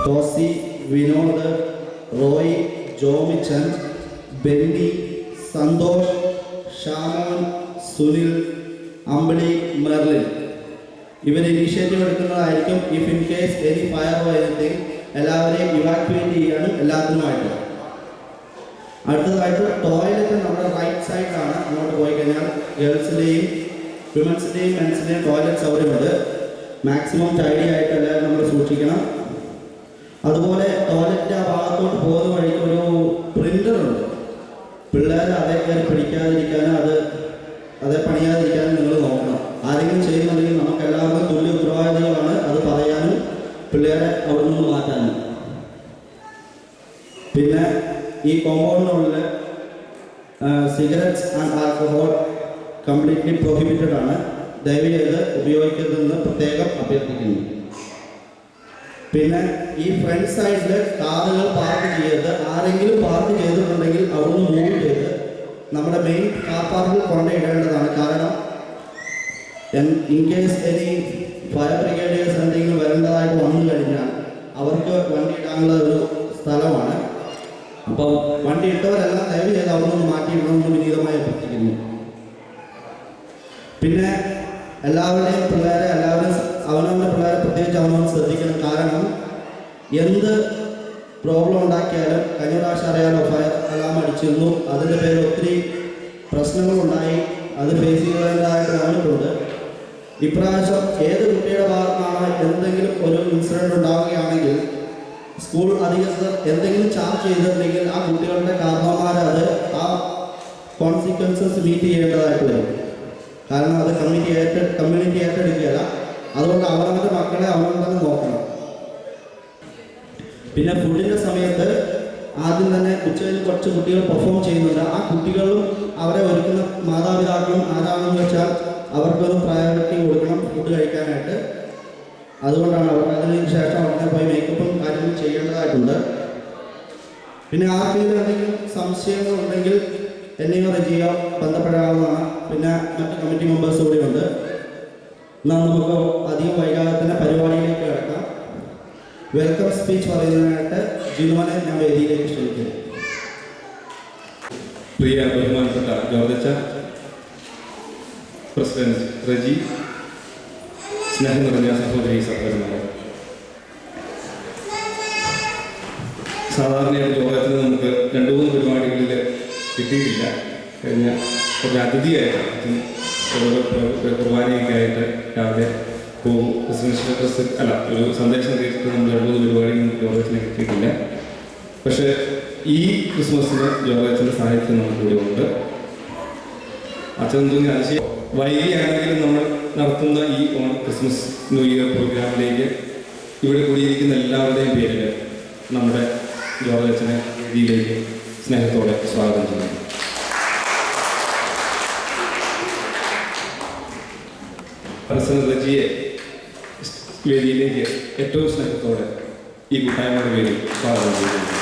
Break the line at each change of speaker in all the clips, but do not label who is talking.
ടോസി, വിനോദ്, റോയ്, ജോമിച്ചൻ, ബെന്നി, സന്തോഷ്, ഷാമോൻ, സുനിൽ, അമ്പിളി, Merlin ഇവർ initiative എടുക്കുന്നതായിരിക്കും. If in case any fire or anything എല്ലാവരെയും ഇവാക്യുവേറ്റ് ചെയ്യാനും എല്ലാത്തിനുമായിട്ട്. അടുത്തതായിട്ട് ടോയ്ലറ്റ് നമ്മുടെ റൈറ്റ് സൈഡിലാണ്. അങ്ങോട്ട് പോയി കഴിഞ്ഞാൽ ഗേൾസിൻ്റെയും വിമൻസിൻ്റെയും മെൻസിൻ്റെയും ടോയ്ലറ്റ് സൗകര്യമുണ്ട്. മാക്സിമം ടൈഡി ആയിട്ട് എല്ലാവരും നമ്മൾ സൂക്ഷിക്കണം. അതുപോലെ ടോയ്ലറ്റിൻ്റെ ആ ഭാഗത്തോട്ട് പോകുന്ന വഴിക്ക് ഒരു പ്രിൻ്ററുണ്ട്. പിള്ളേർ അതേ കയറി പിടിക്കാതിരിക്കാനും അതേ പണിയാതിരിക്കാനും നിങ്ങൾ നോക്കണം. ആരെങ്കിലും ചെയ്യുന്നുണ്ടെങ്കിൽ നമുക്ക് എല്ലാവർക്കും തുല്യ ഉത്തരവാദിത്തങ്ങളാണ് അത് പറയാനും പിള്ളേരെ അവിടെ നിന്ന് മാറ്റാനും. പിന്നെ ഈ കോമ്പൗണ്ടിനുള്ളിൽ cigarettes and alcohol completely prohibited ആണ്. ദയവ് ചെയ്ത് ഉപയോഗിക്കരുതെന്ന് പ്രത്യേകം അഭ്യർത്ഥിക്കുന്നു. പിന്നെ ഈ ഫ്രണ്ട് സൈഡിൽ കാറുകൾ പാർക്ക് ചെയ്യരുത്. ആരെങ്കിലും പാർക്ക് ചെയ്തിട്ടുണ്ടെങ്കിൽ അവിടുന്ന് മൂവ് ചെയ്ത് നമ്മുടെ മെയിൻ കാർ പാർക്കിൽ കൊണ്ടിടേണ്ടതാണ്. കാരണം ഇൻ കേസ് എനി ഫയർ ബ്രിഗേഡിയേഴ്സ് എന്തെങ്കിലും വരേണ്ടതായിട്ട് വന്നു കഴിഞ്ഞാൽ അവർക്ക് വണ്ടി ഇടാനുള്ള ഒരു സ്ഥലമാണ്. അപ്പം വണ്ടി ഇട്ടവരെല്ലാം ദയവ് ചെയ്ത് അവിടെ നിന്ന് മാറ്റിയിടണമെന്ന് വിനീതമായി അഭ്യർത്ഥിക്കുന്നു. പിന്നെ എല്ലാവരുടെയും പിള്ളേരെ അവനവൻ്റെ പിള്ളേരെ പ്രത്യേകിച്ച് അവനവൻ ശ്രദ്ധിക്കണം. കാരണം എന്ത് പ്രോബ്ലം ഉണ്ടാക്കിയാലും കഴിഞ്ഞ പ്രാവശ്യം അറിയാലോ ഫയർ അലാം അടിച്ചിരുന്നു. അതിൻ്റെ പേരിൽ ഒത്തിരി പ്രശ്നങ്ങളുണ്ടായി. അത് ഫേസ് ചെയ്തതായിട്ട് വന്നിട്ടുണ്ട്. ഇപ്രാവശ്യം ഏത് കുട്ടിയുടെ ഭാഗത്താണ് എന്തെങ്കിലും ഒരു ഇൻസിഡൻറ്റ് ഉണ്ടാവുകയാണെങ്കിൽ സ്കൂൾ അധികൃതർ എന്തെങ്കിലും ചാർജ് ചെയ്തിട്ടുണ്ടെങ്കിൽ ആ കുട്ടികളുടെ കാരണവന്മാർ ആ കോൺസിക്വൻസസ് മീറ്റ് ചെയ്യേണ്ടതായിട്ട് വരും. കാരണം അത് കമ്മ്യൂണിറ്റി ഏറ്റെടുക്കുകയല്ല. അതുകൊണ്ട് അവരവരുടെ മക്കളെ അവരവർ തന്നെ നോക്കണം. പിന്നെ ഫുഡിൻ്റെ സമയത്ത് ആദ്യം തന്നെ ഉച്ചയിൽ കുറച്ച് കുട്ടികൾ പെർഫോം ചെയ്യുന്നുണ്ട്. ആ കുട്ടികളും അവരെ ഒരുക്കുന്ന മാതാപിതാക്കളും ആരാണെന്ന് വെച്ചാൽ അവർക്കൊരു പ്രയോറിറ്റി കൊടുക്കണം ഫുഡ് കഴിക്കാനായിട്ട്. അതുകൊണ്ടാണ് അവർ അതിന് ശേഷം അവിടെ പോയി മേക്കപ്പും കാര്യങ്ങളും ചെയ്യേണ്ടതായിട്ടുണ്ട്. പിന്നെ ആർക്കെങ്കിലും എന്തെങ്കിലും സംശയങ്ങളുണ്ടെങ്കിൽ എന്നെയോ റെജിയോ ബന്ധപ്പെടാവുന്നതാണ്. പിന്നെ മറ്റ് കമ്മിറ്റി മെമ്പേഴ്സ് കൂടിയുണ്ട്. എന്നാൽ നമുക്ക് അധികം വൈകാതെ തന്നെ പരിപാടിയിലേക്ക് കിടക്കാം. വെൽക്കം സ്പീച്ച് പറയുന്നതിനായിട്ട് ജിനുവിനെ ഞാൻ വേദിയിലേക്ക് ക്ഷണിക്കുന്നു.
പ്രിയ ബഹുമാനപ്പെട്ട ജോർജ്, പ്രസിഡന്റ് റജി, സ്നേഹം നിറഞ്ഞ സഹോദരി സഹോദരന്മാരെ, സാധാരണയായിട്ട് ജോർജത്തിന് നമുക്ക് 2-3 പരിപാടികളിൽ കിട്ടിയിട്ടില്ല. കഴിഞ്ഞ ഒരു അതിഥിയായിട്ട് കുർബാനയൊക്കെ ആയിട്ട് രാവിലെ പോകും. ഒരു സന്ദേശം കേട്ടിട്ട് നമ്മൾ 2-3 പരിപാടികൾ ജോർജത്തിന് കിട്ടിയിട്ടില്ല. പക്ഷേ ഈ ക്രിസ്മസിന് ജോർജത്തിൻ്റെ സാഹിത്യം നമുക്കിവിടെ ഉണ്ട്. അച്ഛൻ തോന്നി അതിശയം വൈകിയാണെങ്കിലും നമ്മൾ നടത്തുന്ന ഈ ക്രിസ്മസ് ന്യൂ ഇയർ പ്രോഗ്രാമിലേക്ക് ഇവിടെ കൂടിയിരിക്കുന്ന എല്ലാവരുടെയും പേരിൽ നമ്മുടെ ജോർജത്തിനെ വേദിയിലേക്ക് സ്നേഹത്തോടെ സ്വാഗതം ചെയ്യുന്നു. പ്രസിഡന്റ് റജിയെ വേദിയിലേക്ക് ഏറ്റവും സ്നേഹത്തോടെ ഈ കൂട്ടായ്മയുടെ പേരിൽ സ്വാഗതം ചെയ്യുന്നു.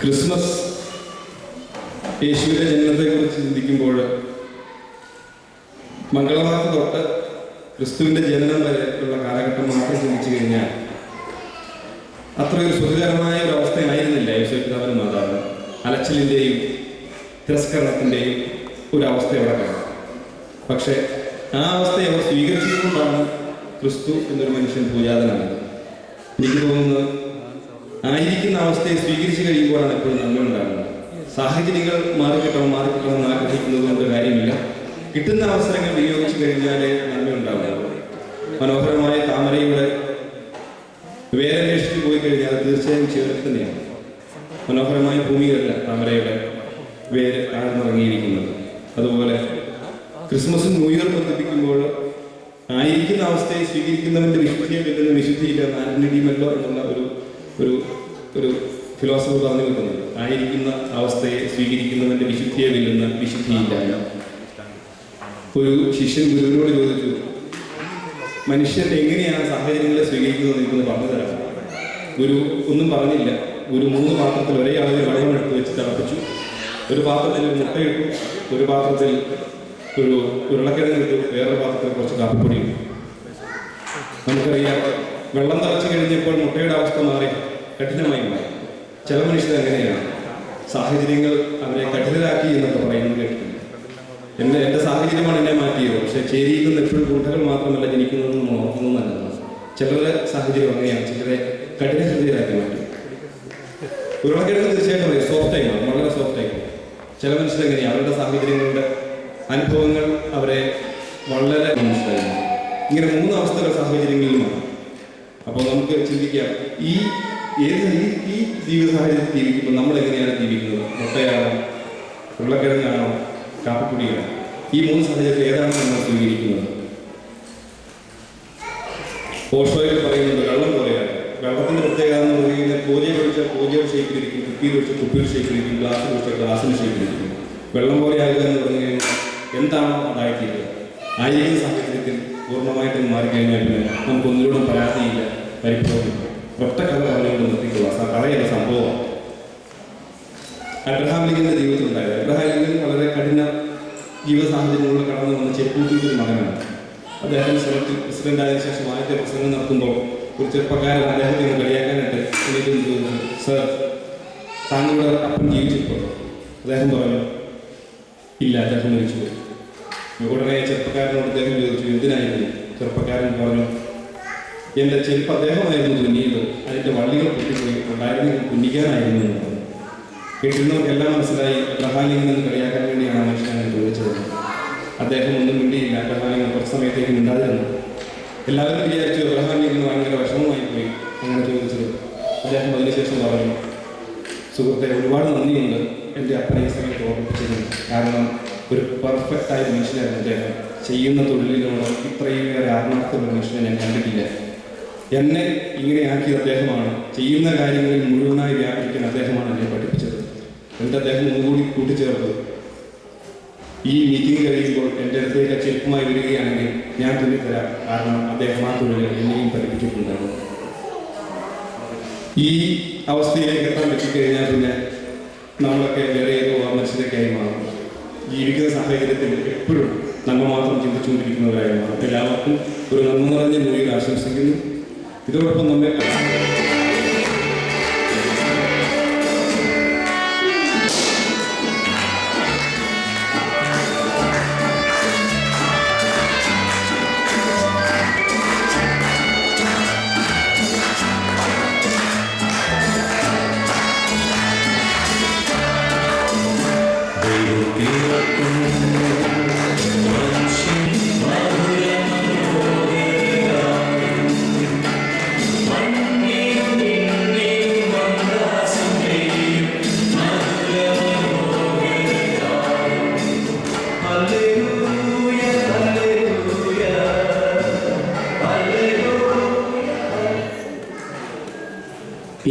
ക്രിസ്മസ് യേശുവിൻ്റെ ജനനത്തെക്കുറിച്ച് ചിന്തിക്കുമ്പോൾ മംഗളവാർത്ത തൊട്ട് ക്രിസ്തുവിൻ്റെ ജനനം വരെ ഉള്ള കാലഘട്ടം മാത്രം ചിന്തിച്ചു കഴിഞ്ഞാൽ അത്രയൊരു സുഖകരമായ ഒരു അവസ്ഥയായിരുന്നില്ല യേശുപിതാവിനും മാതാവിന്. അലച്ചിലിൻ്റെയും തിരസ്കരണത്തിൻ്റെയും ഒരു അവസ്ഥ അവിടെ കാണാം. പക്ഷേ ആ അവസ്ഥയെ അവർ സ്വീകരിച്ചുകൊണ്ടാണ് ക്രിസ്തു എന്നൊരു മനുഷ്യൻ പൂജാതനായത്. എനിക്ക് തോന്നുന്നത് ആയിരിക്കുന്ന അവസ്ഥയെ സ്വീകരിച്ചു കഴിയുമ്പോഴാണ് എപ്പോഴും നന്മ ഉണ്ടാകുന്നത്. സാഹചര്യങ്ങൾ മാറിക്കിട്ടണം എന്ന് ആഗ്രഹിക്കുന്നത് കൊണ്ട് കാര്യമില്ല. കിട്ടുന്ന അവസരങ്ങൾ വിനിയോഗിച്ചു കഴിഞ്ഞാലേ നന്മ ഉണ്ടാകുന്നത്. മനോഹരമായ താമരയുടെ വേരന്വേഷിച്ച് പോയി കഴിഞ്ഞാൽ തീർച്ചയായും ചേർത്ത് തന്നെയാണ്. മനോഹരമായ ഭൂമിയല്ല താമരയുടെ വേര് ആഴ്ന്നിറങ്ങിയിരിക്കുന്നത്. അതുപോലെ ക്രിസ്മസും ന്യൂ ഇയർ ബന്ധിപ്പിക്കുമ്പോൾ ആയിരിക്കുന്ന അവസ്ഥയെ സ്വീകരിക്കുന്നവൻ്റെ വിശുദ്ധിയെ വെല്ലുന്ന വിശുദ്ധിയില്ല ആന്റണിഡിമല്ലോ എന്നുള്ള ഒരു ഫിലോസഫി പറഞ്ഞു വെക്കുന്നത്. ആയിരിക്കുന്ന അവസ്ഥയെ സ്വീകരിക്കുന്നവൻ്റെ വിശുദ്ധിയെ വെല്ലുന്ന വിശുദ്ധിയില്ല. ഒരു ശിഷ്യൻ ഗുരുവിനോട് ചോദിച്ചു, മനുഷ്യൻ എങ്ങനെയാണ് സാഹചര്യങ്ങളെ സ്വീകരിക്കുന്നത് എനിക്കൊന്ന് പറഞ്ഞു തരാം. ഗുരു ഒന്നും പറഞ്ഞില്ല. ഗുരു 3 പാത്രത്തിൽ ഒരേ അളവിൽ വെള്ളം എടുത്ത് വെച്ച് തിളപ്പിച്ചു. ഒരു പാത്രത്തിൽ മുട്ടയിട്ടു, ഒരു പാത്രത്തിൽ ഒരു ഉരുളക്കിഴങ്ങ് ഇട്ട് വേറൊരു പാത്രത്തിൽ കുറച്ച് കാപ്പിപ്പൊടിയും. നമുക്കറിയാം, വെള്ളം തിളച്ച് കഴിഞ്ഞപ്പോൾ മുട്ടയുടെ അവസ്ഥ മാറി കഠിനമായി മാറി. ചില മനുഷ്യർ എങ്ങനെയാണ്, സാഹചര്യങ്ങൾ അവരെ കഠിനരാക്കി എന്നൊക്കെ പറയുന്നത് കേട്ടിട്ടുണ്ട്. എൻ്റെ സാഹചര്യമാണ് എന്നെ മാറ്റിയത്. പക്ഷേ ചേരിയിൽ നിന്ന് എപ്പോഴും ഗുണ്ടകൾ മാത്രമല്ല ജനിക്കുന്നതെന്ന് ഓർക്കുന്നത് നല്ലതാണ്. ചിലരുടെ സാഹചര്യം അങ്ങനെയാണ്, ചിലരെ കഠിന ഹൃദയരാക്കി മാറ്റി. ഉരുളക്കിഴങ്ങ് തീർച്ചയായിട്ടും സോഫ്റ്റായി മാറും, വളരെ സോഫ്റ്റായി മാറും. ചില മനുഷ്യരെങ്ങനെയാണ്, അവരുടെ സാഹചര്യങ്ങളുടെ അനുഭവങ്ങൾ അവരെ വളരെ മനസ്സിലായി. ഇങ്ങനെ 3 അവസ്ഥകൾ സാഹചര്യങ്ങളിലുമാണ്. അപ്പോൾ നമുക്ക് ചിന്തിക്കാം, ഈ ജീവിത സാഹചര്യത്തിൽ ജീവിക്കുമ്പോൾ നമ്മൾ എങ്ങനെയാണ് ജീവിക്കുന്നത്? മുട്ടയാണോ, ഉരുളക്കിഴങ്ങാണോ, കാപ്പിപ്പൊടിയാണോ? ഈ 3 സാഹചര്യത്തിൽ ഏതാണ് നമ്മൾ സ്വീകരിക്കുന്നത്? ഓഷോയിൽ പറയുന്നത് വെള്ളം പോലെയാണ്. വെള്ളത്തിൻ്റെ പ്രത്യേകത എന്ന് പറയുന്നത് കോരിയിൽ ഒഴിച്ചാൽ കോരിയുടെ ഷേപ്പിലിരിക്കും, കുപ്പിയിൽ ഒഴിച്ചാൽ കുപ്പിയുടെ ഷേപ്പിലിരിക്കും, ഗ്ലാസ്സിൽ ഒഴിച്ചാൽ ഗ്ലാസിൻ്റെ ഷേപ്പിലിരിക്കും. വെള്ളം പോലെ ആകുക എന്ന് പറഞ്ഞു കഴിഞ്ഞാൽ എന്താണോ അതായിത്തീരുക. ആയിരിക്കുന്ന സാഹചര്യത്തിൽ പൂർണ്ണമായിട്ടും മാറിക്കഴിഞ്ഞാൽ പിന്നെ നമുക്കൊന്നിലൂടെ പരാതിയില്ല, പരിഭവമില്ല. ഒറ്റ കഥ പറഞ്ഞുകൊണ്ട് നിർത്തിക്കൊള്ളാം. കഥയല്ല, സംഭവം. അബ്രഹാം ലിങ്കന്റെ ജീവിതത്തിൽ ഉണ്ടായത്. അബ്രഹാം ലിങ്കൻ വളരെ കഠിന ജീവിത സാഹചര്യങ്ങളിലൂടെ കടന്നു വന്ന ചെപ്പൂട്ടിയുടെ ഒരു മകനാണ്. അദ്ദേഹം സെനറ്റിൽ പ്രസിഡന്റ് ആയതിനു ശേഷം ആദ്യത്തെ പ്രസംഗം നടത്തുമ്പോൾ ഒരു ചെറുപ്പക്കാരൻ അദ്ദേഹത്തെ ഒന്ന് കളിയാക്കാനായിട്ട് ചോദിച്ചു, സർ, താങ്കളുടെ അപ്പൻ ജീവിച്ചിപ്പോൾ? അദ്ദേഹം പറഞ്ഞു, ഇല്ല, അദ്ദേഹം മരിച്ചുപോയി. ഉടനെ ചെറുപ്പക്കാരനോട് അദ്ദേഹം ചോദിച്ചു, എന്തിനായിരുന്നു? ചെറുപ്പക്കാരൻ പറഞ്ഞു, എൻ്റെ ചെരുപ്പ് അദ്ദേഹമായിരുന്നു തുന്നിയത്, അതിൻ്റെ വള്ളികൾ പൊട്ടിപ്പോയി, ഉണ്ടായിരുന്നെങ്കിൽ തുന്നിക്കാനായിരുന്നു എന്ന് പറഞ്ഞു. കേട്ടിരുന്നവർക്കെല്ലാം മനസ്സിലായി അബ്രഹാം ലിങ്കൻ കളിയാക്കാൻ വേണ്ടിയാണ് ആ മനുഷ്യനെ ചോദിച്ചത്. അദ്ദേഹം ഒന്നും മിണ്ടിയില്ല. അബ്രഹാം ലിങ്കൻ കുറച്ച് സമയത്തേക്ക് മിണ്ടാതിരുന്നു. എല്ലാവരും വിചാരിച്ചു അബ്രഹാം ലിങ്കൻ ഭയങ്കര വിഷമമായി പോയി അങ്ങനെ ചോദിച്ചത്. അദ്ദേഹം അതിനുശേഷം പറഞ്ഞു, സുഹൃത്തെ, ഒരുപാട് നന്ദിയുണ്ട് എൻ്റെ അപ്പനെ ഈ സമയത്ത് ഓർമ്മിപ്പിച്ചതിന്. കാരണം ഒരു പെർഫെക്റ്റായ മനുഷ്യനായിരുന്നു അദ്ദേഹം. ചെയ്യുന്ന തൊഴിലിനോട് ഇത്രയേറെ ആത്മാർത്ഥമുള്ള മനുഷ്യനെ ഞാൻ കണ്ടിട്ടില്ല. എന്നെ ഇങ്ങനെയാക്കിയത് അദ്ദേഹമാണ്. ചെയ്യുന്ന കാര്യങ്ങളിൽ മുഴുവനായി വ്യാപരിക്കാൻ അദ്ദേഹമാണ് എന്നെ പഠിപ്പിച്ചത്. എന്നിട്ട് അദ്ദേഹം ഒന്നുകൂടി കൂട്ടിച്ചേർത്ത്, ഈ മീറ്റിംഗ് കഴിയുമ്പോൾ എൻ്റെ അടുത്തേക്ക് ചെറുപ്പമായി വരികയാണെങ്കിൽ ഞാൻ തുന്നിത്തരാം. കാരണം അദ്ദേഹം ആ തൊഴിൽ എന്നെയും പഠിപ്പിച്ചിട്ടുണ്ടായിരുന്നു. ഈ അവസ്ഥയിലേക്ക് എത്താൻ പറ്റിക്കഴിഞ്ഞാൽ പിന്നെ നമ്മളൊക്കെ വേറെ ഏതോ മനുഷ്യരൊക്കെയായി മാറും. ജീവിക്കുന്ന സാഹചര്യത്തിൽ എപ്പോഴും നന്മ മാത്രം ചിന്തിച്ചുകൊണ്ടിരിക്കുന്നവരായി മാറും. എല്ലാവർക്കും ഒരു നന്മ നിറഞ്ഞ മൂവിയിൽ ആശംസിക്കുന്നു. ഇതോടൊപ്പം നമ്മെ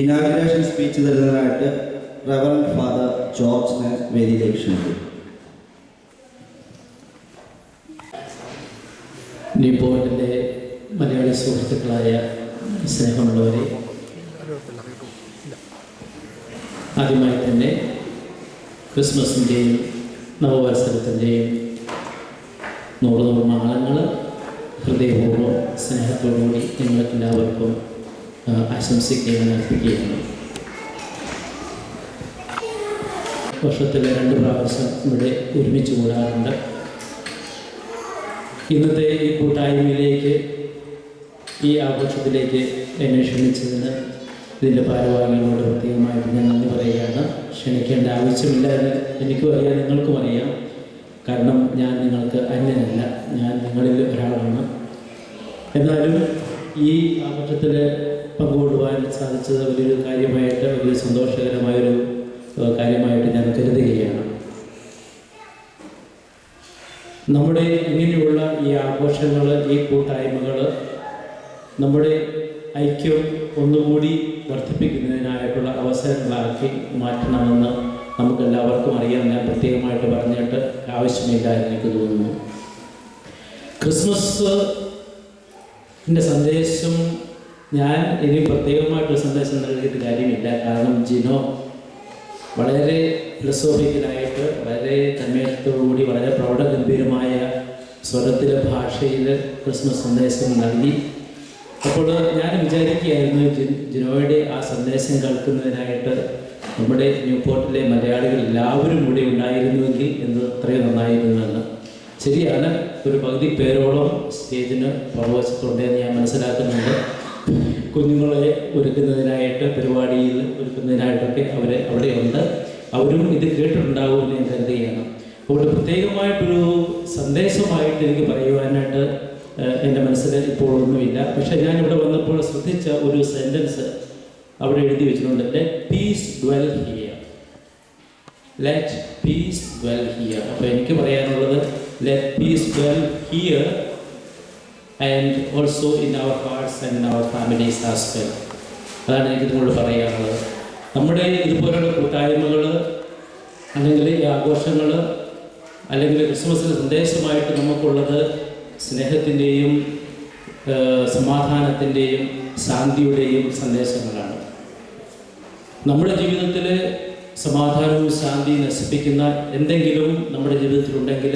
ഇനാഗുറേഷൻ സ്പീച്ച് തരുന്നതിനായിട്ട് റവറൻഡ് ഫാദർ ജോർജിനെ വേദിയിലേക്ക് ക്ഷണിക്കും.
ന്യൂപോർട്ടിൻ്റെ മലയാളി സുഹൃത്തുക്കളായ സ്നേഹമുള്ളവരെ, ആദ്യമായി തന്നെ ക്രിസ്മസിൻ്റെയും നവവത്സരത്തിൻ്റെയും 100 മാളങ്ങൾ ഹൃദയപൂർവ്വം സ്നേഹത്തോടുകൂടി നിങ്ങൾക്കെല്ലാവർക്കും ആശംസിക്കുകയും അർപ്പിക്കുകയാണ്. വർഷത്തിൽ 2 പ്രാവശ്യം ഇവിടെ ഒരുമിച്ച് കൂടാറുണ്ട്. ഇന്നത്തെ ഈ കൂട്ടായ്മയിലേക്ക്, ഈ ആഘോഷത്തിലേക്ക് എന്നെ ക്ഷണിച്ചതിന് ഇതിൻ്റെ ഭാരവാഹികളോട് പ്രത്യേകമായിട്ട് ഞാൻ നന്ദി പറയുകയാണ്. ക്ഷണിക്കേണ്ട ആവശ്യമില്ല എന്ന് എനിക്കും അറിയാം, നിങ്ങൾക്കും അറിയാം. കാരണം ഞാൻ നിങ്ങൾക്ക് അന്യനല്ല, ഞാൻ നിങ്ങളിൽ ഒരാളാണ്. എന്നാലും ഈ ആഘോഷത്തിൽ പങ്കുകൊള്ളുവാൻ സാധിച്ചത് വലിയൊരു കാര്യമായിട്ട്, വലിയ സന്തോഷകരമായൊരു കാര്യമായിട്ട് ഞാൻ കരുതുകയാണ്. നമ്മുടെ ഇങ്ങനെയുള്ള ഈ ആഘോഷങ്ങൾ, ഈ കൂട്ടായ്മകൾ നമ്മുടെ ഐക്യം ഒന്നുകൂടി വർദ്ധിപ്പിക്കുന്നതിനായിട്ടുള്ള അവസരങ്ങളാക്കി മാറ്റണമെന്ന് നമുക്കെല്ലാവർക്കും അറിയാം. ഞാൻ പ്രത്യേകമായിട്ട് പറഞ്ഞിട്ട് ആവശ്യമില്ല എന്ന് എനിക്ക് തോന്നുന്നു. ക്രിസ്മസിൻ്റെ സന്ദേശം ഞാൻ ഇനി പ്രത്യേകമായിട്ടൊരു സന്ദേശം നൽകിയിട്ട് കാര്യമില്ല. കാരണം ജിനോ വളരെ ഫിലോസോഫിക്കലായിട്ട് വളരെ തന്മയത്തോടുകൂടി വളരെ പ്രൗഢഗംഭീരമായ സ്വരത്തിലെ ഭാഷയിൽ ക്രിസ്മസ് സന്ദേശം നൽകി. അപ്പോൾ ഞാൻ വിചാരിക്കുകയായിരുന്നു ജിനോയുടെ ആ സന്ദേശം കേൾക്കുന്നതിനായിട്ട് നമ്മുടെ ന്യൂപോർട്ടിലെ മലയാളികൾ എല്ലാവരും കൂടി ഉണ്ടായിരുന്നുവെങ്കിൽ എന്ന് അത്രയും നന്നായിരുന്നുവെന്ന്. ശരിയാണ്, ഒരു പകുതി പേരോളം സ്റ്റേജിന് പുറവശത്തുണ്ടെന്ന് ഞാൻ മനസ്സിലാക്കുന്നുണ്ട്. കുഞ്ഞുങ്ങളെ ഒരുക്കുന്നതിനായിട്ട്, പരിപാടിയിൽ ഒരുക്കുന്നതിനായിട്ടൊക്കെ അവിടെയുണ്ട്. അവരും ഇത് കേട്ടിട്ടുണ്ടാകുമെന്ന് ഞാൻ കരുതുകയാണ്. അതുകൊണ്ട് പ്രത്യേകമായിട്ടൊരു സന്ദേശമായിട്ട് എനിക്ക് പറയുവാനായിട്ട് എൻ്റെ മനസ്സിൽ ഇപ്പോൾ ഒന്നുമില്ല. പക്ഷേ ഞാനിവിടെ വന്നപ്പോൾ ശ്രദ്ധിച്ച ഒരു സെൻറ്റൻസ് അവിടെ എഴുതി വെച്ചിട്ടുണ്ട്. Let peace dwell here. Let peace dwell here. അപ്പോൾ എനിക്ക് പറയാനുള്ളത് let peace dwell here and also in our hearts and in our families as well. അതാണ് എനിക്ക് നിങ്ങളോട് പറയാനുള്ളത്. നമ്മുടെ ഇതുപോലുള്ള കൂട്ടായ്മകൾ അല്ലെങ്കിൽ ഈ ആഘോഷങ്ങൾ അല്ലെങ്കിൽ ക്രിസ്മസിന് സന്ദേശമായിട്ട് നമുക്കുള്ളത് സ്നേഹത്തിൻ്റെയും സമാധാനത്തിൻ്റെയും ശാന്തിയുടെയും സന്ദേശങ്ങളാണ്. നമ്മുടെ ജീവിതത്തിൽ സമാധാനവും ശാന്തിയും നശിപ്പിക്കുന്ന എന്തെങ്കിലും നമ്മുടെ ജീവിതത്തിലുണ്ടെങ്കിൽ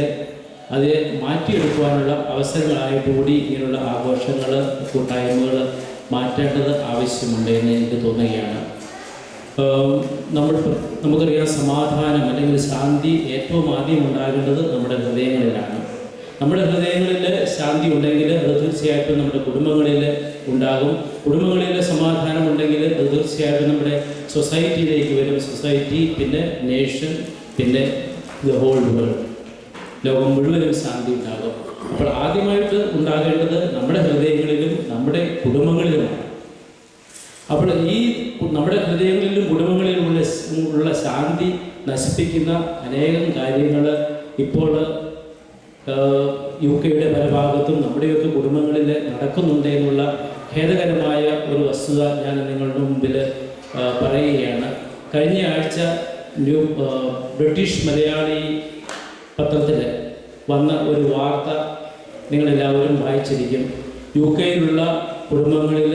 അതിനെ മാറ്റിയെടുക്കുവാനുള്ള അവസരങ്ങളായിട്ട് കൂടി ഇങ്ങനെയുള്ള ആഘോഷങ്ങൾ, കൂട്ടായ്മകൾ ആവശ്യമുണ്ട് എന്ന് എനിക്ക് തോന്നുകയാണ്. നമുക്കറിയാം, സമാധാനം അല്ലെങ്കിൽ ശാന്തി ഏറ്റവും ആദ്യം ഉണ്ടാകേണ്ടത് നമ്മുടെ ഹൃദയങ്ങളിലാണ്. നമ്മുടെ ഹൃദയങ്ങളിൽ ശാന്തി ഉണ്ടെങ്കിൽ അത് തീർച്ചയായിട്ടും നമ്മുടെ കുടുംബങ്ങളിൽ ഉണ്ടാകും. കുടുംബങ്ങളിൽ സമാധാനം ഉണ്ടെങ്കിൽ അത് തീർച്ചയായിട്ടും നമ്മുടെ സൊസൈറ്റിയിലേക്ക് വരും. സൊസൈറ്റി, പിന്നെ നേഷൻ, പിന്നെ ദ ഹോൾ വേൾഡ്, ലോകം മുഴുവനും ശാന്തി ഉണ്ടാകും. അപ്പോൾ ആദ്യമായിട്ട് ഉണ്ടാകേണ്ടത് നമ്മുടെ ഹൃദയങ്ങളിലും നമ്മുടെ കുടുംബങ്ങളിലുമാണ്. അപ്പോൾ ഈ നമ്മുടെ ഹൃദയങ്ങളിലും കുടുംബങ്ങളിലും ഉള്ള ശാന്തി നശിപ്പിക്കുന്ന അനേകം കാര്യങ്ങൾ ഇപ്പോൾ UK പല ഭാഗത്തും നമ്മുടെയൊക്കെ കുടുംബങ്ങളിൽ നടക്കുന്നുണ്ട് എന്നുള്ള ഖേദകരമായ ഒരു വസ്തുത ഞാൻ നിങ്ങളുടെ മുമ്പിൽ പറയുകയാണ്. കഴിഞ്ഞ ആഴ്ച ബ്രിട്ടീഷ് മലയാളി പത്രത്തിൽ വന്ന ഒരു വാർത്ത നിങ്ങളെല്ലാവരും വായിച്ചിരിക്കും. UK കുടുംബങ്ങളിൽ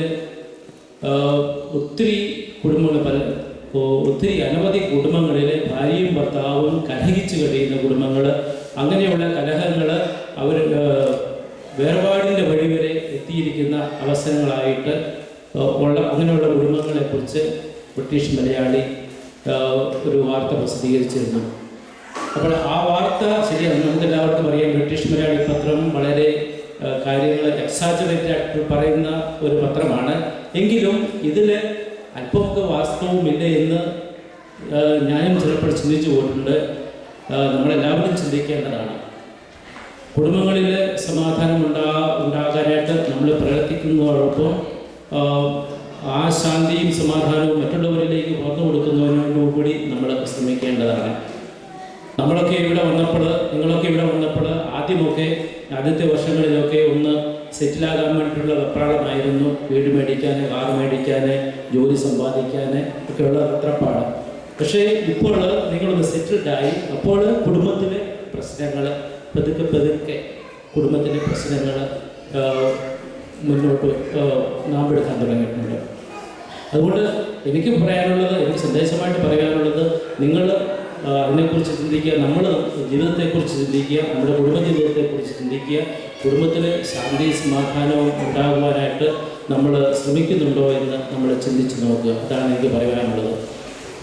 ഒത്തിരി അനവധി കുടുംബങ്ങളിൽ ഭാര്യയും ഭർത്താവും കലഹിച്ച് കഴിയുന്ന കുടുംബങ്ങൾ, അങ്ങനെയുള്ള കലഹങ്ങൾ അവർ വേർപാടിൻ്റെ വഴി വരെ എത്തിയിരിക്കുന്ന അവസരങ്ങളായിട്ട് അങ്ങനെയുള്ള കുടുംബങ്ങളെക്കുറിച്ച് ബ്രിട്ടീഷ് മലയാളി ഒരു വാർത്ത പ്രസിദ്ധീകരിച്ചിരുന്നു. അപ്പോൾ ആ വാർത്ത ശരിയാണ്, നമുക്കെല്ലാവർക്കും അറിയാം. ബ്രിട്ടീഷ് മലയാളി പത്രം വളരെ കാര്യങ്ങൾ എക്സാജറേറ്റ് ആയിട്ട് പറയുന്ന ഒരു പത്രമാണ്. എങ്കിലും ഇതിൽ അല്പമൊക്കെ വാസ്തവമില്ല എന്ന് ഞാനും ചിലപ്പോൾ ചിന്തിച്ചു പോയിട്ടുണ്ട്. നമ്മളെല്ലാവരും ചിന്തിക്കേണ്ടതാണ്. കുടുംബങ്ങളിൽ സമാധാനം ഉണ്ടാകാനായിട്ട് നമ്മൾ പ്രവർത്തിക്കുന്നതോടൊപ്പം ആ ശാന്തിയും സമാധാനവും മറ്റുള്ളവരിലേക്ക് പകർന്നു കൊടുക്കുന്നതിനോട് കൂടി നമ്മൾ ശ്രമിക്കേണ്ടതാണ്. നിങ്ങളൊക്കെ ഇവിടെ വന്നപ്പോൾ ആദ്യത്തെ വർഷങ്ങളിലൊക്കെ ഒന്ന് സെറ്റിലാകാൻ വേണ്ടിയിട്ടുള്ള വെപ്രാളമായിരുന്നു. വീട് മേടിക്കാൻ, കാർ മേടിക്കാൻ, ജോലി സമ്പാദിക്കാൻ ഒക്കെയുള്ള തത്രപ്പാട്. പക്ഷേ ഇപ്പോൾ നിങ്ങളൊന്ന് സെറ്റിൽഡായി. അപ്പോൾ കുടുംബത്തിലെ പ്രശ്നങ്ങൾ പതുക്കെ കുടുംബത്തിലെ പ്രശ്നങ്ങൾ മുന്നോട്ട് നാമ്പെടുക്കാൻ തുടങ്ങിയിട്ടുണ്ട്. അതുകൊണ്ട് എനിക്ക് സന്ദേശമായിട്ട് പറയാനുള്ളത്, നിങ്ങൾ അതിനെക്കുറിച്ച് ചിന്തിക്കുക, നമ്മൾ ജീവിതത്തെക്കുറിച്ച് ചിന്തിക്കുക, നമ്മുടെ കുടുംബ ജീവിതത്തെക്കുറിച്ച് ചിന്തിക്കുക. കുടുംബത്തിൽ ശാന്തി സമാധാനവും ഉണ്ടാകുവാനായിട്ട് നമ്മൾ ശ്രമിക്കുന്നുണ്ടോ എന്ന് നമ്മൾ ചിന്തിച്ച് നോക്കുക. അതാണ് എനിക്ക് പറയാനുള്ളത്.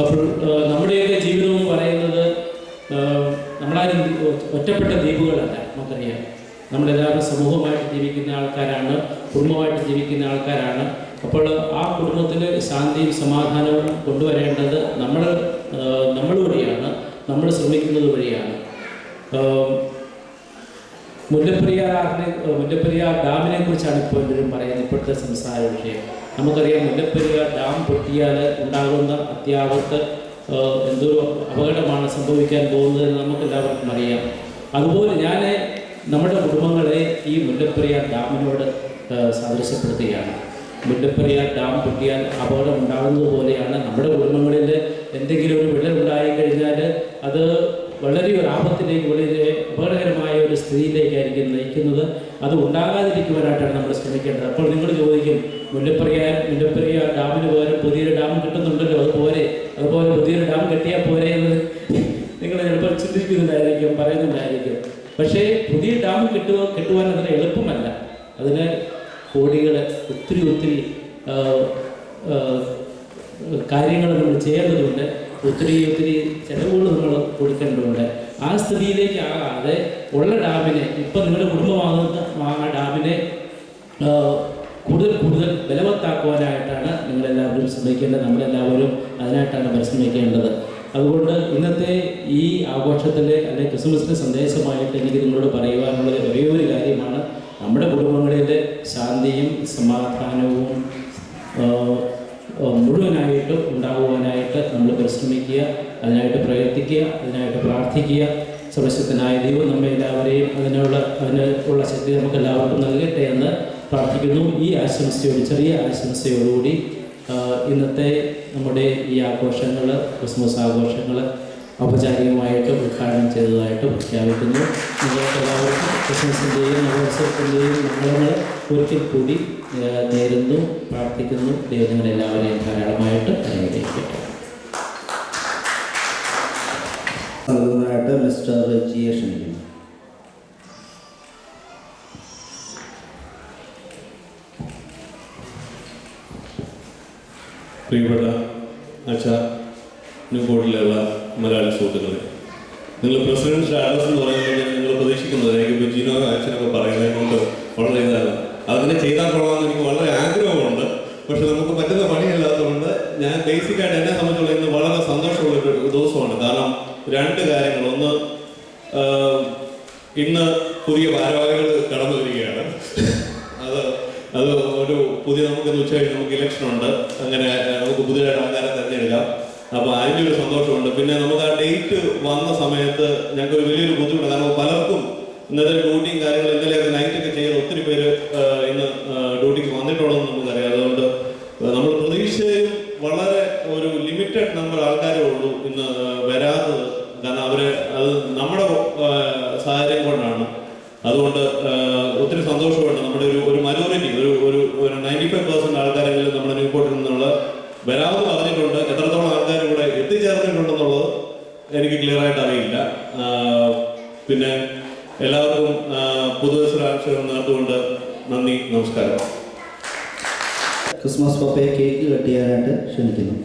അപ്പോൾ നമ്മുടെയൊക്കെ ജീവിതവും പറയുന്നത് നമ്മളാരും ഒറ്റപ്പെട്ട ദ്വീപുകളല്ല. നമുക്കറിയാം, നമ്മളെല്ലാവരും സമൂഹമായിട്ട് ജീവിക്കുന്ന ആൾക്കാരാണ്, കുടുംബമായിട്ട് ജീവിക്കുന്ന ആൾക്കാരാണ്. അപ്പോൾ ആ കുടുംബത്തിൽ ശാന്തിയും സമാധാനവും കൊണ്ടുവരേണ്ടത് നമ്മൾ വഴിയാണ്, നമ്മൾ ശ്രമിക്കുന്നത് വഴിയാണ്. മുല്ലപ്പെരിയാർ ഡാമിനെ കുറിച്ചാണ് ഇപ്പോൾ എല്ലാവരും പറയുന്നത്, ഇപ്പോഴത്തെ സംസാര വിഷയം. നമുക്കറിയാം, മുല്ലപ്പെരിയാർ ഡാം പൊട്ടിയാൽ ഉണ്ടാകുന്ന അത്യാപത്ത് എന്തൊരു അപകടമാണ് സംഭവിക്കാൻ പോകുന്നതെന്ന് നമുക്കെല്ലാവർക്കും അറിയാം. അതുപോലെ ഞാൻ നമ്മുടെ കുടുംബങ്ങളെ ഈ മുല്ലപ്പെരിയാർ ഡാമിനോട് സാദൃശ്യപ്പെടുത്തുകയാണ്. മുല്ലപ്പെരിയാർ ഡാം പൊട്ടിയാൽ അപകടം ഉണ്ടാകുന്നത് പോലെയാണ് നമ്മുടെ കുടുംബങ്ങളിൽ എന്തെങ്കിലും ഒരു വിള്ളൽ ഉണ്ടായിക്കഴിഞ്ഞാൽ അത് വളരെ ഒരു ആപത്തിലേക്ക്, വളരെ അപകടകരമായ ഒരു സ്ഥിതിയിലേക്കായിരിക്കും നയിക്കുന്നത്. അത് ഉണ്ടാകാതിരിക്കുവാനായിട്ടാണ് നമ്മൾ ശ്രമിക്കേണ്ടത്. അപ്പോൾ നിങ്ങൾ ചോദിക്കും, മുല്ലപ്പെരിയാർ ഡാമിന് പകരം പുതിയൊരു ഡാം കിട്ടുന്നുണ്ടല്ലോ, അതുപോലെ പുതിയൊരു ഡാം കെട്ടിയാൽ ചിന്തിക്കുന്നുണ്ടായിരിക്കും, പറയുന്നുണ്ടായിരിക്കും. പക്ഷേ പുതിയ ഡാം കെട്ടുവാൻ അതിന് എളുപ്പമല്ല. അതിന് കോടികൾ, ഒത്തിരി കാര്യങ്ങൾ നമ്മൾ ചെയ്യേണ്ടതുണ്ട്, ഒത്തിരി ചിലവുകൾ നമ്മൾ കൊടുക്കേണ്ടതുണ്ട്. ആ സ്ഥിതിയിലേക്ക് ആകാതെ ഉള്ള ഡാമിനെ, ഇപ്പം നിങ്ങളുടെ കുടുംബം വാങ്ങുന്ന ഡാമിനെ കൂടുതൽ ബലവത്താക്കുവാനായിട്ടാണ് നിങ്ങളെല്ലാവരും ശ്രമിക്കേണ്ടത്. നമ്മളെല്ലാവരും അതിനായിട്ടാണ് പരിശ്രമിക്കേണ്ടത്. അതുകൊണ്ട് ഇന്നത്തെ ഈ ആഘോഷത്തിലെ അല്ലെങ്കിൽ ക്രിസ്മസിൻ്റെ സന്ദേശമായിട്ട് എനിക്ക് നിങ്ങളോട് പറയുവാനുള്ളത് ഒരേ ഒരു കാര്യമാണ്. നമ്മുടെ കുടുംബങ്ങളിലെ ശാന്തിയും സമാധാനവും മുഴുവനായിട്ടും ഉണ്ടാകുവാനായിട്ട് നമ്മൾ പരിശ്രമിക്കുക, അതിനായിട്ട് പ്രയത്നിക്കുക, അതിനായിട്ട് പ്രാർത്ഥിക്കുക. സർവശക്തനായ ദൈവം നമ്മെ എല്ലാവരെയും അതിനുള്ള ശക്തി നമുക്ക് എല്ലാവർക്കും നൽകട്ടെ എന്ന് പ്രാർത്ഥിക്കുന്നു. ഈ ചെറിയ ആശംസയോടുകൂടി ഇന്നത്തെ നമ്മുടെ ഈ ആഘോഷങ്ങൾ, ക്രിസ്മസ് ആഘോഷങ്ങൾ ഔപചാരികമായിട്ട് ഉദ്ഘാടനം ചെയ്തതായിട്ട് പ്രഖ്യാപിക്കുന്നു. നിങ്ങൾക്ക് എല്ലാവർക്കും ക്രിസ്മസിൻ്റെയും നവവത്സരത്തിൻ്റെയും മംഗളങ്ങൾ ഒരിക്കൽ കൂടി നേരുന്നു, പ്രാർത്ഥിക്കുന്നു. ദൈവം നിങ്ങളെല്ലാവരെയും ധാരാളമായിട്ട് അനുഗ്രഹിക്കട്ടെ.
നൽകുന്നതായിട്ട് മിസ്റ്റർ ജിയെ ക്ഷണിക്കുന്നു.
പ്രിയപ്പെട്ട അച്ഛ, ന്യൂ ബോർഡിലുള്ള മലയാളി സുഹൃത്തുക്കളെ, നിങ്ങൾ പ്രസിഡൻറ്റ് അഡ്രസ് എന്ന് പറയുന്നത് നിങ്ങൾ പ്രതീക്ഷിക്കുന്നത് എനിക്കിപ്പോൾ ജിനോ അച്ഛനൊക്കെ പറയുന്നത് കൊണ്ട് വളരെ ഇതാണ്. അതിനെ ചെയ്താൽ കൊള്ളാമെന്ന് എനിക്ക് വളരെ ആഗ്രഹമുണ്ട്. പക്ഷെ നമുക്ക് പറ്റുന്ന പണിയല്ലാത്തതുകൊണ്ട് ഞാൻ ബേസിക്കായിട്ട് എന്നെ സംബന്ധിച്ചുള്ള ഇന്ന് വളരെ സന്തോഷമുള്ളൊരു ദിവസമാണ്. കാരണം രണ്ട് കാര്യങ്ങൾ. ഒന്ന്, ഇന്ന് പുതിയ ഭാരവാഹികൾ കടന്നു വരികയാണ്. അത് ഒരു പുതിയ നമുക്കിന്ന് ഉച്ചകഴിഞ്ഞ് നമുക്ക് ഇലക്ഷൻ ഉണ്ട്. അങ്ങനെ നമുക്ക് പുതിയതായിട്ട് ആൾക്കാരെ തിരഞ്ഞെടുക്കാം. അപ്പോൾ അതിൻ്റെ ഒരു സന്തോഷമുണ്ട്. പിന്നെ നമുക്ക് ആ ഡേറ്റ് വന്ന സമയത്ത് ഞങ്ങൾക്ക് ഒരു വലിയൊരു ബുദ്ധിമുട്ട്. കാരണം പലർക്കും ഇന്നത്തെ ഡ്യൂട്ടിയും കാര്യങ്ങളും ഇന്നലെയൊക്കെ നൈറ്റൊക്കെ ചെയ്ത് ഒത്തിരി പേര് ഇന്ന് ഡ്യൂട്ടിക്ക് വന്നിട്ടുള്ളതെന്ന് നമുക്കറിയാം. അതുകൊണ്ട് നമ്മൾ പ്രതീക്ഷയും വളരെ ഒരു ലിമിറ്റഡ് നമ്പർ ആൾക്കാരേ ഉള്ളൂ ഇന്ന് വരാത്തത്. കാരണം അത് നമ്മുടെ സാഹചര്യം കൊണ്ടാണ്. അതുകൊണ്ട് ഒത്തിരി സന്തോഷമുണ്ട്. നമ്മുടെ ഒരു മജോറിറ്റി ഒരു 95% ആൾക്കാരെങ്കിലും നമ്മുടെ ന്യൂപോർട്ടിൽ നിന്നുള്ള വരാമെന്ന് പറഞ്ഞിട്ടുണ്ട്. എത്രത്തോളം ആൾക്കാർ ഇവിടെ എത്തിച്ചേർന്നിട്ടുണ്ടെന്നുള്ളത് എനിക്ക് ക്ലിയർ ആയിട്ട് അറിയില്ല. പിന്നെ എല്ലാവർക്കും പുതുവത്സരാശംസകൾ നേർന്നുകൊണ്ട് നന്ദി, നമസ്കാരം.
ക്രിസ്മസ് പപ്പയെ കേക്ക് കട്ട് ചെയ്യാനായിട്ട് ക്ഷണിക്കുന്നു.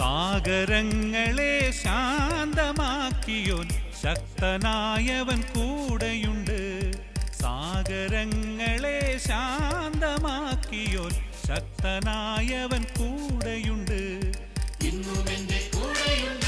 സാഗരങ്ങളെ ശാന്തമാക്കിയോൻ ശക്തനായവൻ കൂടെയുണ്ട്. സാഗരങ്ങളെ ശാന്തമാക്കിയോൻ ശക്തനായവൻ കൂടെയുണ്ട്. ഇന്നും എന്റെ കൂടെയുണ്ട്.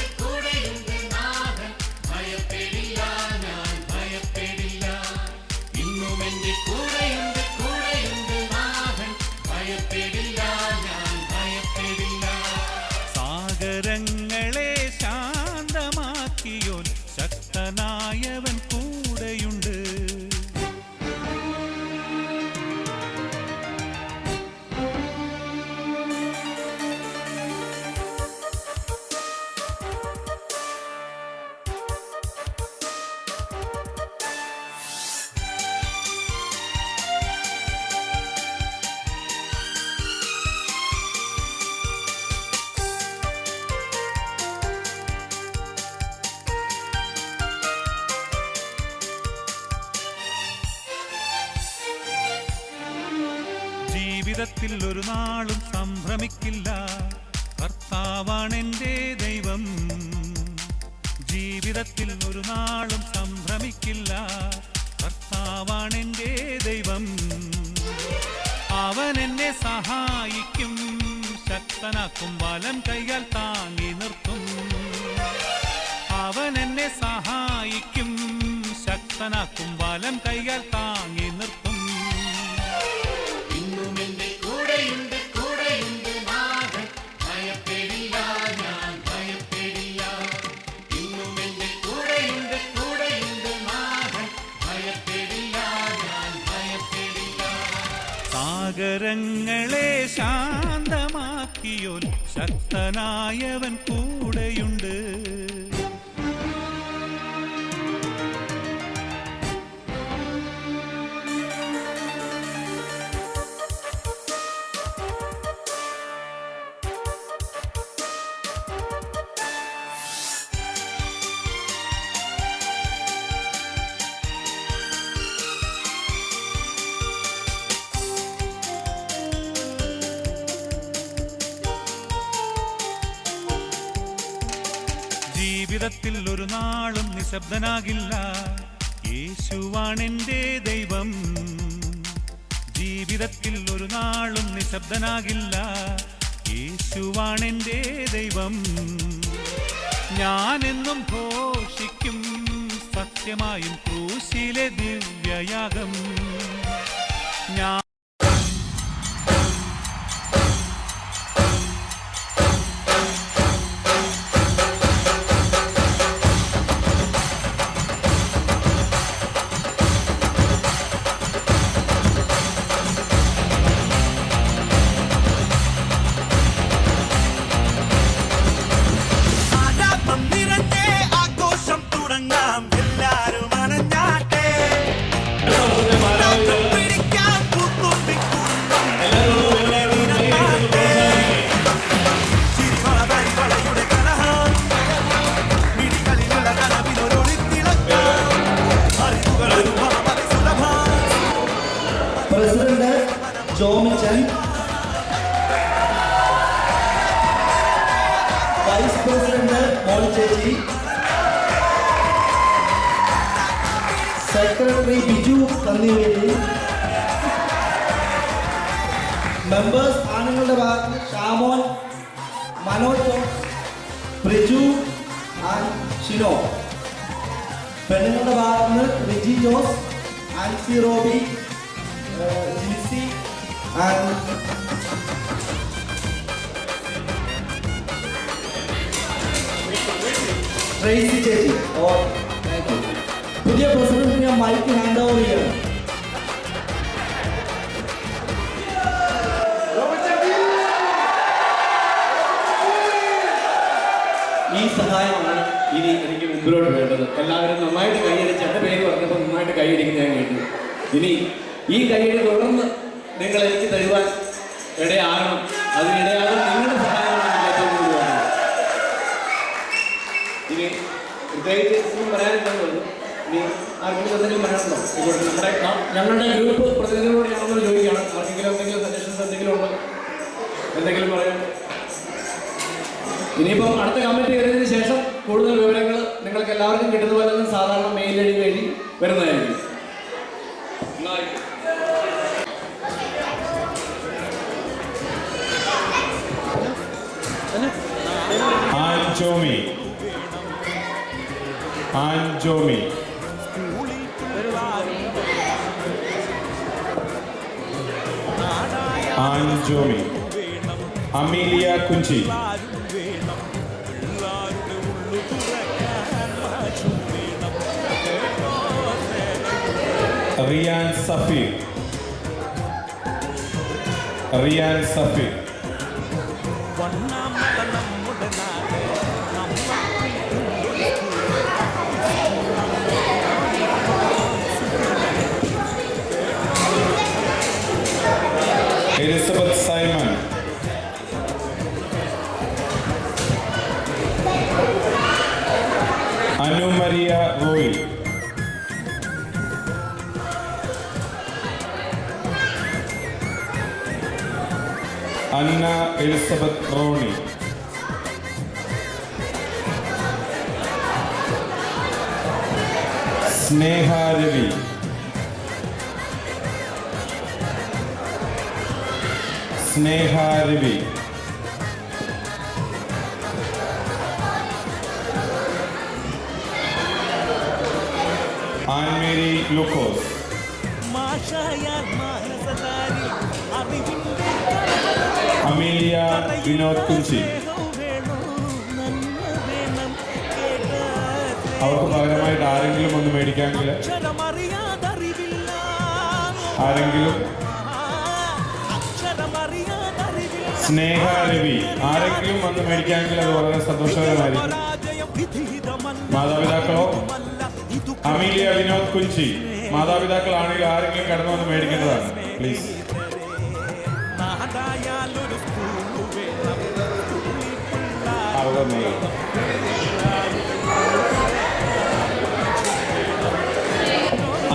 ജീവിതത്തിൽ ഒരു നാളും സംഭ്രമിക്കില്ല, കർത്താവാണെൻ്റെ ദൈവം. ജീവിതത്തിൽ ഒരു നാളും സംഭ്രമിക്കില്ല, കർത്താവാണെൻ്റെ ദൈവം. അവൻ എന്നെ സഹായിക്കും, ശക്തനാക്കും, വലം കൈയാൽ താങ്ങി നിർത്തും. അവൻ എന്നെ സഹായിക്കും, ശക്തനാക്കും, വലം കൈയാൽ താങ്ങി നിർത്തും.
ഇന്നും എന്റെ കൂടെയുണ്ട്, കൂടെയുണ്ട് നാഥൻ, ഭയപ്പെടില്ല, ഞാൻ ഭയപ്പെടില്ല. ഇന്നും എന്റെ കൂടെയുണ്ട്, കൂടെയുണ്ട് നാഥൻ, ഭയപ്പെടില്ല, ഞാൻ ഭയപ്പെടില്ല.
സാഗരങ്ങളെ ശാന്തമാക്കിയോൻ ശക്തനായവൻ കൂടെയുണ്ട്. ജീവിതത്തിൽ ഒരു നാളും നിശബ്ദനാകില്ല, യേശുവാണെൻ്റെ ദൈവം. ജീവിതത്തിൽ ഒരു നാളും നിശബ്ദനാകില്ല, യേശുവാണെൻ്റെ ദൈവം. ഞാനെന്നും ഘോഷിക്കും സത്യമായും ക്രൂശിലെ ദിവ്യയാഗം. ഞാൻ
പ്രസിഡന്റ് ജോമിച്ചൻ, വൈസ് പ്രസിഡന്റ് മോൾ ചേച്ചി, സെക്രട്ടറി ബിജു കന്നിവേലി, മെമ്പേഴ്സ് ആണുങ്ങളുടെ ഭാഗത്ത് ഷാമോൻ, മനോജ്, പ്രിജു ആൻഡ് ഷിനോ. പെണ്ണുങ്ങളുടെ ഭാഗത്ത് റിജി ജോസ്, ആൻസി റോബി, ജിൻസി ആൻഡ് ട്രേസി ചേച്ചി. പുതിയ പ്രസിഡന്റിന് ഞാൻ മൈക്ക് ഹാൻഡ് ഓവർ ചെയ്യണം.
ഈ സഹായമാണ് ഇനി എനിക്ക് മുമ്പിലോട്ട് വേണ്ടത്. എല്ലാവരും നന്നായിട്ട് കൈയടിച്ച് എൻ്റെ പേര് പറഞ്ഞപ്പോൾ നന്നായിട്ട് കൈയടിക്കുന്ന ഞാൻ കേട്ടു. ഇനി ഈ കൈയടി തുടർന്ന് നിങ്ങൾ എനിക്ക് തരുവാൻ ഇടയാകണം. അതിനിടയാകും നിങ്ങളുടെ സഹായമാണ് എനിക്ക് ഏറ്റവും കൂടുതൽ വേണ്ടത്. ഇനി പ്രത്യേകിച്ച് ഒന്നും പറയാനുണ്ടെന്നുള്ളൂ. ഇനി ആർക്കെങ്കിലും എന്തെങ്കിലും പറയാനുണ്ടോ? നമ്മുടെ ഞങ്ങളുടെ ഗ്രൂപ്പ് പ്രതിനിധികളോട് ഞാനൊന്ന് ചോദിക്കുകയാണ്. ആർക്കെങ്കിലും എന്തെങ്കിലും സജഷൻസ് എന്തെങ്കിലും ഉണ്ടോ? എന്തെങ്കിലും പറയാൻ? ഇനിയിപ്പം അടുത്ത കമ്മിറ്റി വരുന്നതിന് ശേഷം കൂടുതൽ വിവരങ്ങൾ നിങ്ങൾക്ക് എല്ലാവർക്കും കിട്ടുന്ന പോലെ തന്നെ സാധാരണ മെയിൽ ഐ ഡി വഴി വരുന്നതായിരിക്കും.
ആൻജോമി ആൻജോമി ആൻജോമി അമീലിയ കുഞ്ചി, റിയാൻ സഫീർ, റിയാൻ സഫീർ, എലിസബത്ത് സൈമൺ, അനു മരിയ റോയ്, അന്ന എലിസബത്ത് റോണി. സ്നേഹ രവി. സ്നേഹ രവി. ആൻമേരി ലൂക്കോസ്. അമീലിയ വിനോദ് കുഞ്ചി. അവർക്ക് പകരമായിട്ട് ആരെങ്കിലും ഒന്ന് മേടിക്കാമെങ്കിൽ ആരെങ്കിലും. സ്നേഹ രവി. ആരെങ്കിലും വന്ന് മേടിക്കാമെങ്കിൽ അത് വളരെ സന്തോഷകരമായിരിക്കും. മാതാപിതാക്കളോ? അമീലിയ വിനോദ് കുഞ്ചി. മാതാപിതാക്കളാണെങ്കിൽ ആരെങ്കിലും കടന്നു വന്ന് മേടിക്കേണ്ടതാണ് പ്ലീസ്.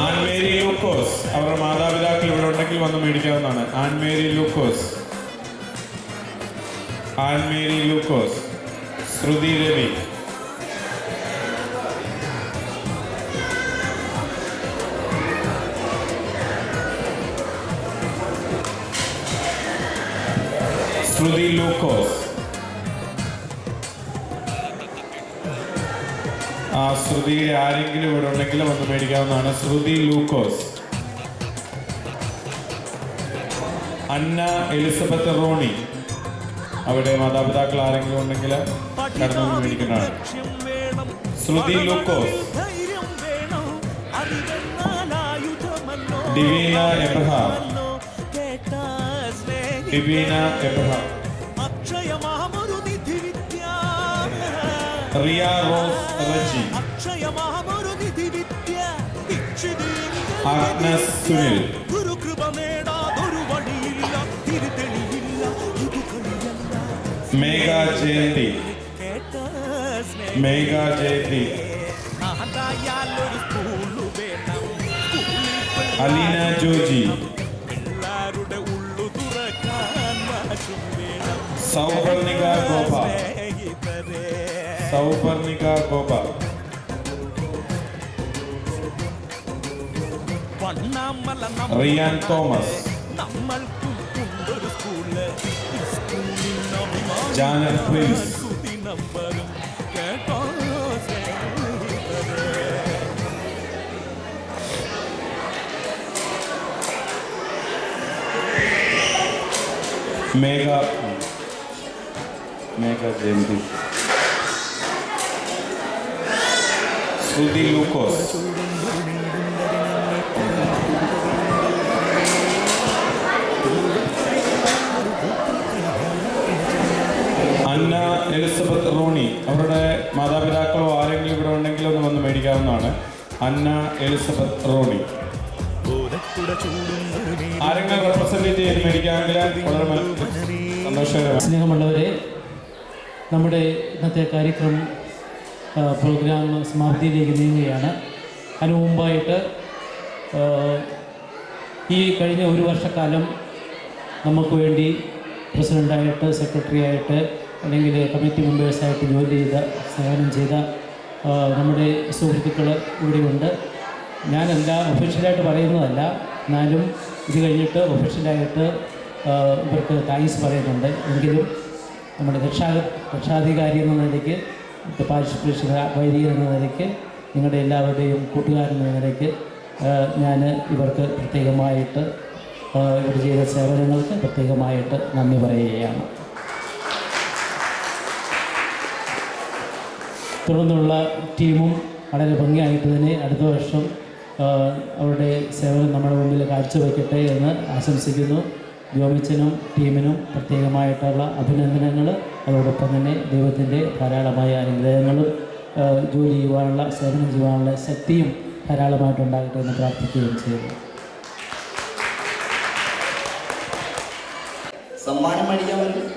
ആൻമേരി ലൂക്കോസ്. അവരുടെ മാതാപിതാക്കൾ ഇവിടെ ഉണ്ടെങ്കിൽ വന്ന് മേടിക്കാവുന്നതാണ്. ആൻമേരി ലൂക്കോസ്. ആൻമേരി ലൂക്കോസ്. ശ്രുതി രവി. ശ്രുതി ലൂക്കോസ്. ആ ശ്രുതിയുടെ ആരെങ്കിലും ഇവിടെ ഉണ്ടെങ്കിൽ വന്ന് മേടിക്കാവുന്നതാണ്. ശ്രുതി ലൂക്കോസ്. അന്ന എലിസബത്ത് റോണി. അവിടെ മാതാപിതാക്കൾ ആരെങ്കിലും ഉണ്ടെങ്കിൽ കടന്നു വന്ന് മേടിക്കുന്നതാണ്. ശ്രുതി ലൂക്കോസ്. ഡിവീന എബ്രഹാം. ഡിവീന എബ്രഹാം. റിയ റോസ് റജി. ആഗ്നസ് സുനിൽ. മേഘ ജയന്തി. മേഘ ജയന്തി. അലീന ജോജി. സൗപർണിക ഗോപ. സൗപർണിക ഗോപ. റിയാൻ തോമസ്. ജാനറ്റ് പ്രിൻസ്. മേഘ ജയന്തി. ശ്രുതി ലൂക്കോസ്. അന്ന എലിസബത്ത് റോണി. അവരുടെ മാതാപിതാക്കളോ ആരെങ്കിലും ഇവിടെ ഉണ്ടെങ്കിൽ ഒന്ന് വന്ന് മേടിക്കാവുന്നതാണ്. അന്ന എലിസബത്ത് റോണി. ആരെങ്കിലും റെപ്രസെന്റ് ചെയ്ത് മേടിക്കാമെങ്കിൽ വളരെ സന്തോഷകരമാണ്.
സ്നേഹമുള്ളവരെ, നമ്മുടെ ഇന്നത്തെ കാര്യക്രമം പ്രോഗ്രാം സമാപ്തിയിലേക്ക് നീങ്ങുകയാണ്. അതിനു മുമ്പായിട്ട് ഈ കഴിഞ്ഞ ഒരു വർഷക്കാലം നമുക്ക് വേണ്ടി പ്രസിഡൻ്റായിട്ട്, സെക്രട്ടറി ആയിട്ട്, അല്ലെങ്കിൽ കമ്മിറ്റി മെമ്പേഴ്സായിട്ട് ജോലി ചെയ്ത, സേവനം ചെയ്ത നമ്മുടെ സുഹൃത്തുക്കൾ ഇവിടെയുണ്ട്. ഞാനെല്ലാം ഒഫീഷ്യലായിട്ട് പറയുന്നതല്ല, എന്നാലും ഇത് കഴിഞ്ഞിട്ട് ഒഫീഷ്യലായിട്ട് ഇവർക്ക് താങ്ക്സ് പറയുന്നുണ്ട്. എങ്കിലും നമ്മുടെ രക്ഷാധികാരി എന്ന നിലയ്ക്ക്, പാർട്ടിസിപ്പേഷൻ വൈദികൻ എന്ന നിലയ്ക്ക്, നിങ്ങളുടെ എല്ലാവരുടെയും കൂട്ടുകാരെന്ന നിലയ്ക്ക് ഞാൻ ഇവർക്ക് പ്രത്യേകമായിട്ട് ഇവർ ചെയ്ത സേവനങ്ങൾക്ക് പ്രത്യേകമായിട്ട് നന്ദി പറയുകയാണ്. തുടർന്നുള്ള ടീമും വളരെ ഭംഗിയായിട്ട് തന്നെ അടുത്ത വർഷം അവരുടെ സേവനം നമ്മുടെ മുമ്പിൽ കാഴ്ചവെക്കട്ടെ എന്ന് ആശംസിക്കുന്നു. ജോമിച്ചനും ടീമിനും പ്രത്യേകമായിട്ടുള്ള അഭിനന്ദനങ്ങൾ. അതോടൊപ്പം തന്നെ ദൈവത്തിൻ്റെ ധാരാളമായ അനുഗ്രഹങ്ങളും ജോലി ചെയ്യുവാനുള്ള, സേവനം ചെയ്യുവാനുള്ള ശക്തിയും ധാരാളമായിട്ടുണ്ടാകട്ടെ എന്ന് പ്രാർത്ഥിക്കുകയും ചെയ്യുന്നു.
സമ്മാനം മേടിക്കാൻ പറ്റും.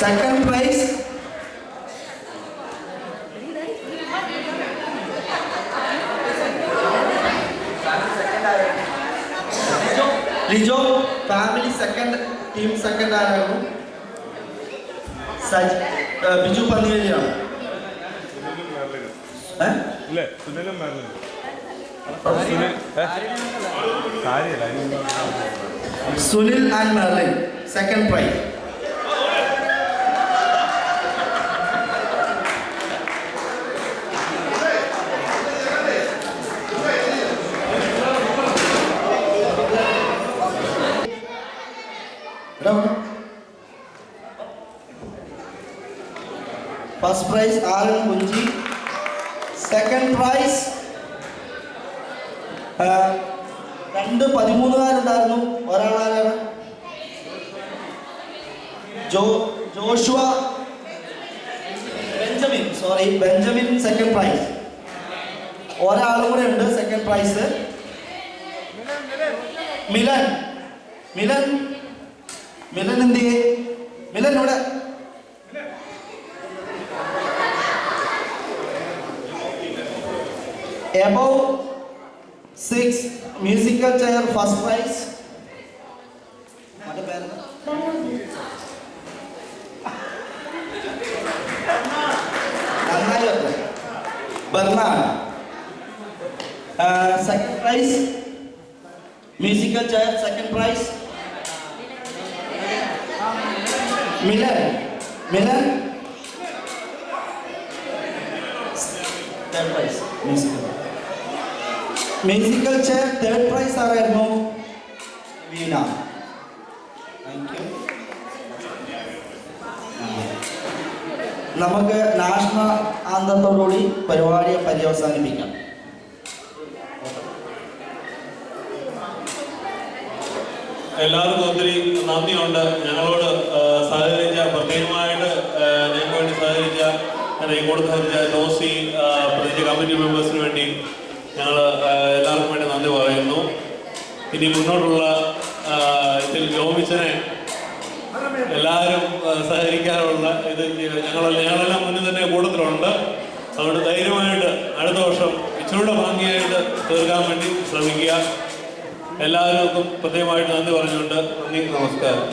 Second prize Lijo family second team second ആരായിരുന്നു? ബിജു പന്നിവേലിയാണ്. Sunil and Merlin second prize. First prize Aaron Kunchi. Second prize 2 13-കാരുണ്ടായിരുന്നു. ഒരാളാരാണ്? Joshua Benjamin second prize. ഒരാളും കൂടെ ഉണ്ട് സെക്കൻഡ് പ്രൈസ്. മിലൻ എന്ത് ചെയ്യേ? മിലൻ ഇവിടെ. Above 6 musical chair first prize. Bernard. Second prize musical chair second prize. Milan third prize musical chair third prize ആരായിരുന്നു? വീണ. Thank you. നമുക്ക് നാഷണൽ ആന്തത്തോടുകൂടി പരിപാടിയെ പര്യവസാനിപ്പിക്കാം.
എല്ലാവർക്കും ഒത്തിരി നന്ദിയുണ്ട്. ഞങ്ങളോട് സഹകരിച്ച, പ്രത്യേകമായിട്ട് ഞങ്ങൾക്ക് വേണ്ടി സഹകരിച്ച, കൂടെ സഹകരിച്ച ടോസി, പ്രത്യേക കമ്മിറ്റി മെമ്പേഴ്സിന് വേണ്ടി ഞങ്ങൾ എല്ലാവർക്കും വേണ്ടി നന്ദി പറയുന്നു. ഇനി മുന്നോട്ടുള്ള ഇതിൽ ജോമിച്ചനെ എല്ലാവരും സഹകരിക്കാനുള്ള ഇത് ഞങ്ങളെല്ലാം മുന്നിൽ തന്നെ കൂട്ടത്തിലുണ്ട്. അതുകൊണ്ട് ധൈര്യമായിട്ട് അടുത്ത വർഷം ഇച്ചിരൂടെ ഭംഗിയായിട്ട് തീർക്കാൻ വേണ്ടി ശ്രമിക്കുക. എല്ലാവർക്കും പ്രത്യേകമായിട്ട് നന്ദി പറഞ്ഞുകൊണ്ട് നന്ദി, നമസ്കാരം.